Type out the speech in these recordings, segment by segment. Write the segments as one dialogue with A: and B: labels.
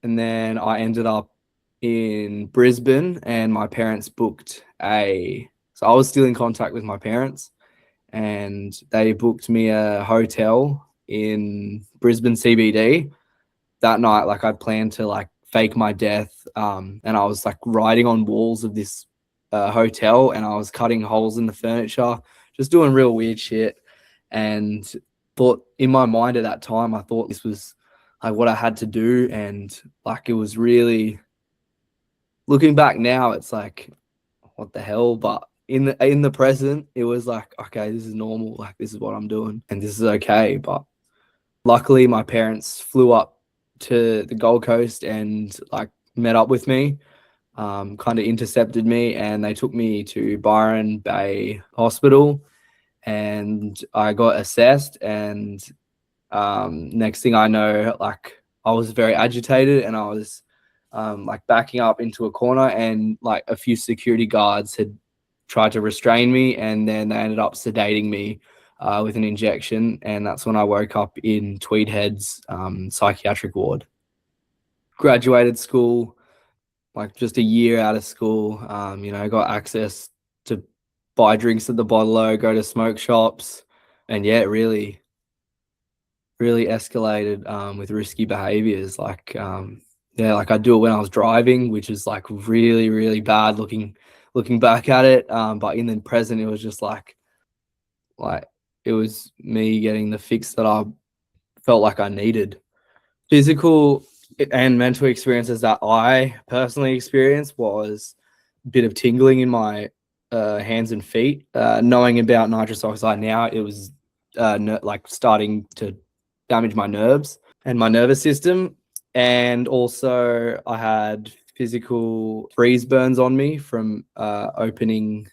A: And then I ended up in Brisbane, and my parents booked so I was still in contact with my parents, and they booked me a hotel in Brisbane CBD that night. Like, I'd planned to like fake my death, and I was like writing on walls of this hotel, and I was cutting holes in the furniture, just doing real weird shit. And thought in my mind at that time, I thought this was like what I had to do. And like, it was really, looking back now, it's like, what the hell? But in the present, it was like, okay, this is normal. Like, this is what I'm doing, and this is okay. But luckily, my parents flew up to the Gold Coast and like met up with me, kind of intercepted me, and they took me to Byron Bay Hospital, and I got assessed. And next thing I know, like, I was very agitated, and I was like backing up into a corner, and like a few security guards had tried to restrain me, and then they ended up sedating me with an injection. And that's when I woke up in Tweed Head's psychiatric ward. Graduated school, like just a year out of school, got access to buy drinks at the bottle, go to smoke shops. And yeah, it really escalated with risky behaviors. Like, like I'd do it when I was driving, which is like really, really bad looking back at it. But in the present, it was just like it was me getting the fix that I felt like I needed. Physical and mental experiences that I personally experienced was a bit of tingling in my hands and feet. Knowing about nitrous oxide now, it was like starting to damage my nerves and my nervous system. And also I had physical freeze burns on me from opening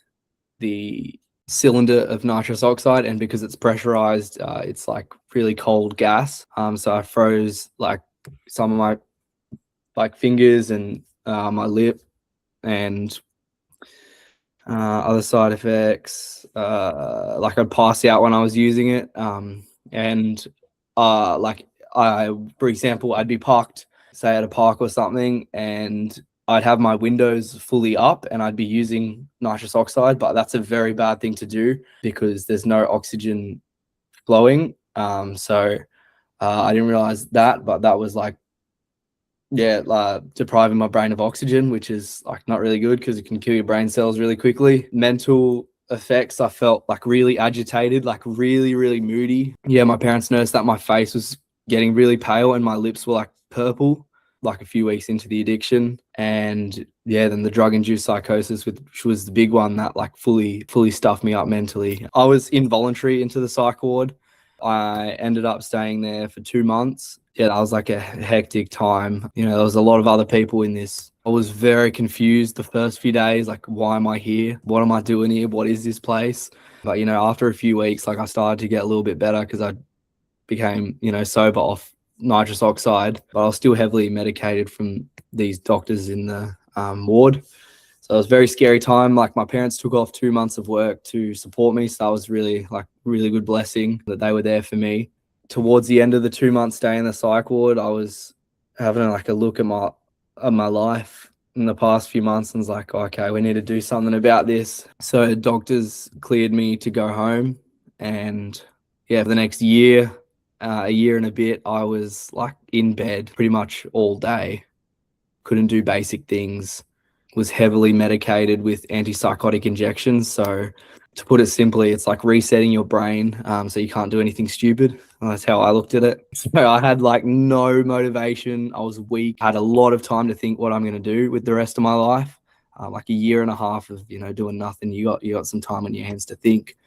A: the cylinder of nitrous oxide, and because it's pressurized, it's like really cold gas. So I froze like some of my like fingers and my lip, and other side effects, like I'd pass out when I was using it. And like for example, I'd be parked, say at a park or something, and I'd have my windows fully up and I'd be using nitrous oxide, but that's a very bad thing to do because there's no oxygen flowing. So I didn't realize that, but that was like, depriving my brain of oxygen, which is like not really good because it can kill your brain cells really quickly. Mental effects, I felt like really agitated, like really, really moody. Yeah, my parents noticed that my face was getting really pale and my lips were like purple, like a few weeks into the addiction. And yeah, then the drug-induced psychosis, which was the big one that like fully stuffed me up mentally. I was involuntary into the psych ward. I ended up staying there for 2 months. Yeah, that was like a hectic time. There was a lot of other people in this. I was very confused the first few days, like, why am I here? What am I doing here? What is this place? But, after a few weeks, like, I started to get a little bit better because I became, sober off nitrous oxide, but I was still heavily medicated from these doctors in the ward. So it was a very scary time. Like, my parents took off 2 months of work to support me. So that was really good blessing that they were there for me. Towards the end of the 2 month stay in the psych ward, I was having like a look at my life in the past few months and was like, okay, we need to do something about this. So doctors cleared me to go home. And yeah, for the next year, a year and a bit, I was like in bed pretty much all day. Couldn't do basic things. Was heavily medicated with antipsychotic injections. So to put it simply, it's like resetting your brain so you can't do anything stupid. And that's how I looked at it. So I had like no motivation. I was weak. I had a lot of time to think what I'm going to do with the rest of my life. Like a year and a half of doing nothing. You got some time on your hands to think.